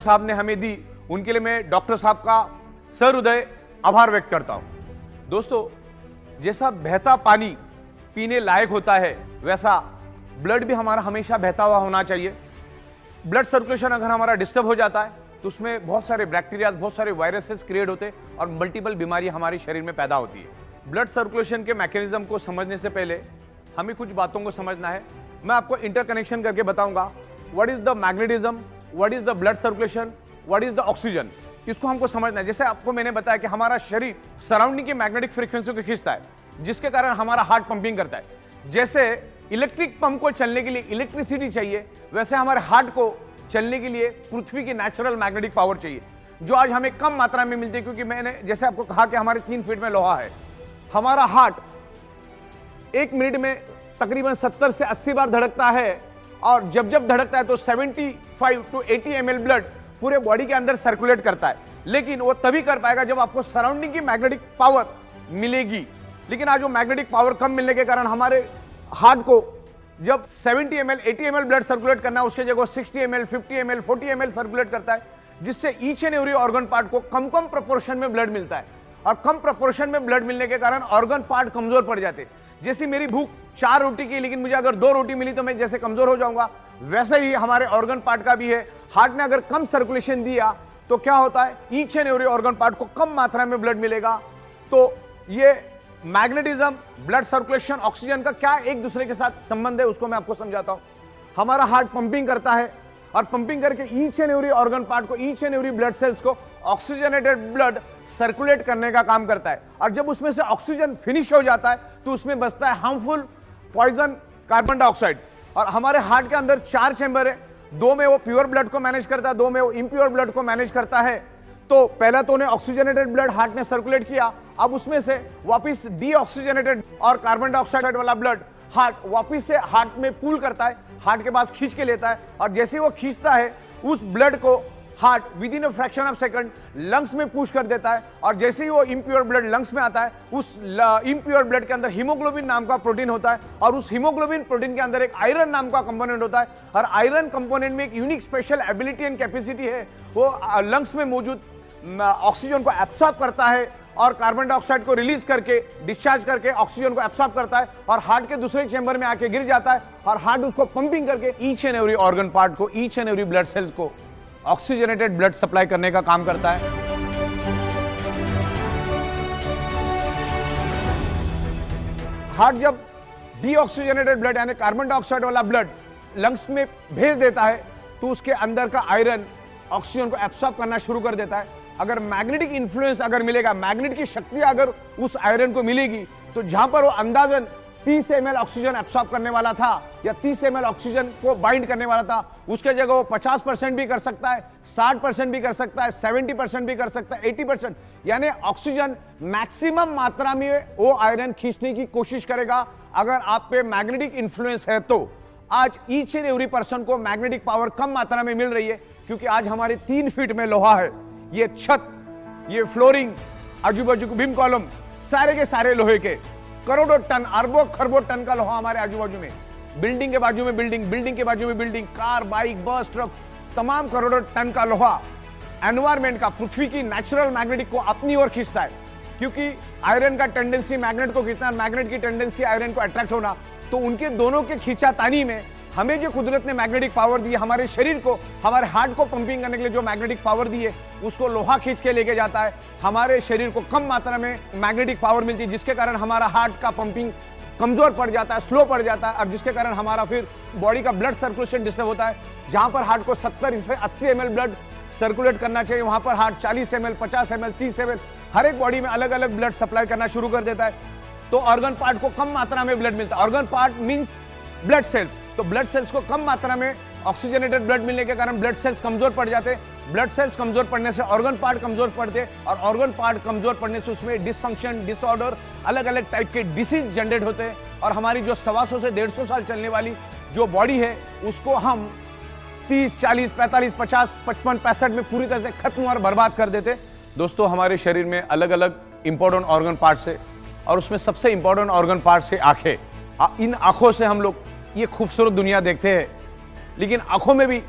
साहब ने हमें दी, उनके लिए मैं डॉक्टर साहब का सहृदय आभार व्यक्त करता हूं। दोस्तों, जैसा बहता पानी पीने लायक होता है, वैसा ब्लड भी हमारा हमेशा बहता हुआ होना चाहिए। ब्लड सर्कुलेशन अगर हमारा डिस्टर्ब हो जाता है तो उसमें बहुत सारे बैक्टीरिया, बहुत सारे वायरसेस क्रिएट होते हैं और मल्टीपल बीमारी हमारे शरीर में पैदा होती है। ब्लड सर्कुलेशन के मैकेनिज्म को समझने से पहले हमें कुछ बातों को समझना है। मैं आपको इंटरकनेक्शन करके बताऊंगा। What is the magnetism, what is the blood circulation, what is the oxygen, इसको हमको समझना है। जैसे आपको मैंने बताया कि हमारा शरीर सराउंडिंग की मैग्नेटिक फ्रीक्वेंसी को खींचता है, जिसके कारण हमारा हार्ट पंपिंग करता है। जैसे इलेक्ट्रिक पंप को चलने के लिए इलेक्ट्रिसिटी चाहिए, वैसे हमारे हार्ट को चलने के लिए पृथ्वी की नेचुरल मैग्नेटिक पावर चाहिए, जो आज हमें कम मात्रा में मिलती है। क्योंकि मैंने जैसे आपको कहा कि हमारे 3 फीट में लोहा है। हमारा हार्ट 1 मिनट में तकरीबन 70 से 80 बार धड़कता है, और जब जब धड़कता है तो 75 to 80 ml ब्लड पूरे बॉडी के अंदर सर्कुलेट करता है। लेकिन वो तभी कर पाएगा जब आपको सराउंडिंग की मैग्नेटिक पावर मिलेगी। लेकिन आज वो मैग्नेटिक पावर कम मिलने के कारण हमारे हार्ट को जब 70 ml 80 ml ब्लड सर्कुलेट करना है, उसके जगह 60 ml 50 ml 40 ml सर्कुलेट करता है, जिससे each and every organ part को कम कम प्रोपोर्शन में ब्लड मिलता है। और कम प्रोपोर्शन में ब्लड मिलने के कारण ऑर्गन पार्ट कमजोर पड़ जाते। जैसी मेरी भूख 4 रोटी की, लेकिन मुझे अगर 2 रोटी मिली तो मैं जैसे कमजोर हो जाऊंगा, वैसे ही हमारे ऑर्गन पार्ट का भी है। हार्ट ने अगर कम सर्कुलेशन दिया तो क्या होता है, each and every organ part को कम मात्रा में ब्लड मिलेगा। तो ये मैग्नेटिज्म, ब्लड सर्कुलेशन, ऑक्सीजन का क्या एक दूसरे के साथ संबंध है, उसको मैं आपको समझाता हूं। हमारा हार्ट पंपिंग करता है और पंपिंग करके each and every organ part को, each and every blood cells को ऑक्सीजनेटेड ब्लड सर्कुलेट करने का काम करता है। और जब उसमें से ऑक्सीजन फिनिश हो जाता है तो उसमें बचता है हार्मफुल पॉइजन कार्बन डाइऑक्साइड। और हमारे हार्ट के अंदर 4 चैम्बर है, 2 में वो प्योर ब्लड को मैनेज करता है, 2 में वो इम्प्योर ब्लड को मैनेज करता है। तो पहला तो उन्हें ऑक्सीजनेटेड ब्लड हार्ट ने सर्कुलेट किया, अब उसमें से वापस डीऑक्सीजनेटेड और कार्बन डाइऑक्साइड वाला ब्लड हार्ट वापस से हार्ट में पूल करता है, हार्ट के पास खींच के लेता है। और जैसे वो खींचता है उस ब्लड को heart with in a fraction of second lungs में पुश कर देता है। और जैसे ही वो इम्प्योर ब्लड लंग्स में आता है, उस इम्प्योर ब्लड के अंदर हीमोग्लोबिन नाम का प्रोटीन होता है, और उस हीमोग्लोबिन प्रोटीन के अंदर एक आयरन नाम का कंपोनेंट होता है। और आयरन कंपोनेंट में एक unique special ability and capacity है, वो लंग्स में मौजूद ऑक्सीजन को एब्सॉर्ब करता है और कार्बन डाइऑक्साइड को रिलीज करके, डिस्चार्ज करके ऑक्सीजन को एब्सॉर्ब करता है और हार्ट के दूसरे चैम्बर में आके गिर जाता है। और हार्ट उसको पंपिंग करके each and every organ part को, each and every blood cells को ऑक्सीजनेटेड ब्लड सप्लाई करने का काम करता है। हार्ट जब डीऑक्सीजनेटेड ब्लड यानी कार्बन डाइऑक्साइड वाला ब्लड लंग्स में भेज देता है तो उसके अंदर का आयरन ऑक्सीजन को एब्सॉर्ब करना शुरू कर देता है। अगर मैग्नेटिक इन्फ्लुएंस अगर मिलेगा, मैग्नेट की शक्ति अगर उस आयरन को मिलेगी, तो जहां पर वो अंदाजन 30 ml ऑक्सीजन एब्सॉर्ब करने वाला था या 30 ml ऑक्सीजन को बाइंड करने वाला था, उसके जगह वो 50% भी कर सकता है, 60% भी कर सकता है, 70% भी कर सकता है, 80%। यानी ऑक्सीजन मैक्सिमम मात्रा में वो आयरन खींचने की कोशिश करेगा अगर आप पे मैग्नेटिक इन्फ्लुएंस है तो। आज ईच एंड एवरी पर्सन को मैग्नेटिक पावर कम मात्रा में मिल रही है, क्योंकि आज हमारे 3 फीट में लोहा है। ये छत, ये फ्लोरिंग, आजू बाजू बीम कॉलम, सारे के सारे लोहे के, करोड़ों टन, अरबों खरबों टन का लोहा हमारे आजू बाजू में, बिल्डिंग के बाजू में बिल्डिंग, बिल्डिंग के बाजू में बिल्डिंग, कार, बाइक, बस, ट्रक, तमाम करोड़ों टन का लोहा एनवायरमेंट का, पृथ्वी की नेचुरल मैग्नेटिक को अपनी ओर खींचता है। क्योंकि आयरन का टेंडेंसी मैग्नेट को खींचना, मैग्नेट की टेंडेंसी आयरन को अट्रैक्ट होना, तो उनके दोनों के खींचातानी में हमें जो कुदरत ने मैग्नेटिक पावर दी है, हमारे शरीर को, हमारे हार्ट को पंपिंग करने के लिए जो मैग्नेटिक पावर दी है, उसको लोहा खींच के लेके जाता है। हमारे शरीर को कम मात्रा में मैग्नेटिक पावर मिलती है, जिसके कारण हमारा हार्ट का पंपिंग कमजोर पड़ जाता है, स्लो पड़ जाता है, और जिसके कारण हमारा फिर बॉडी का ब्लड सर्कुलेशन डिस्टर्ब होता है। जहां पर हार्ट को 70 से 80 ml ब्लड सर्कुलेट करना चाहिए, वहां पर हार्ट 40 ml, 50 ml, 30 ml हर एक बॉडी में अलग अलग ब्लड सप्लाई करना शुरू कर देता है। तो ऑर्गन पार्ट को कम मात्रा में ब्लड मिलता है। Organ part means blood cells. तो ब्लड सेल्स को कम मात्रा में ऑक्सीजनेटेड ब्लड मिलने के कारण ब्लड सेल्स कमजोर पड़ जाते। ब्लड सेल्स कमजोर पड़ने से ऑर्गन पार्ट कमजोर पड़ते, और ऑर्गन पार्ट कमजोर पड़ने से उसमें डिसफंक्शन, डिसऑर्डर, अलग अलग टाइप के डिसीज जनरेट होते हैं। और हमारी जो 125 से 150 साल चलने वाली जो बॉडी है, उसको हम 30, 40, 45, 50, 55, 65 में पूरी तरह से खत्म और बर्बाद कर देते। दोस्तों, हमारे शरीर में अलग अलग इंपॉर्टेंट ऑर्गन पार्ट्स है, और उसमें सबसे इंपॉर्टेंट ऑर्गन पार्ट्स है आंखें। इन आंखों से हम लोग ये खूबसूरत दुनिया देखते हैं, लेकिन आंखों में भी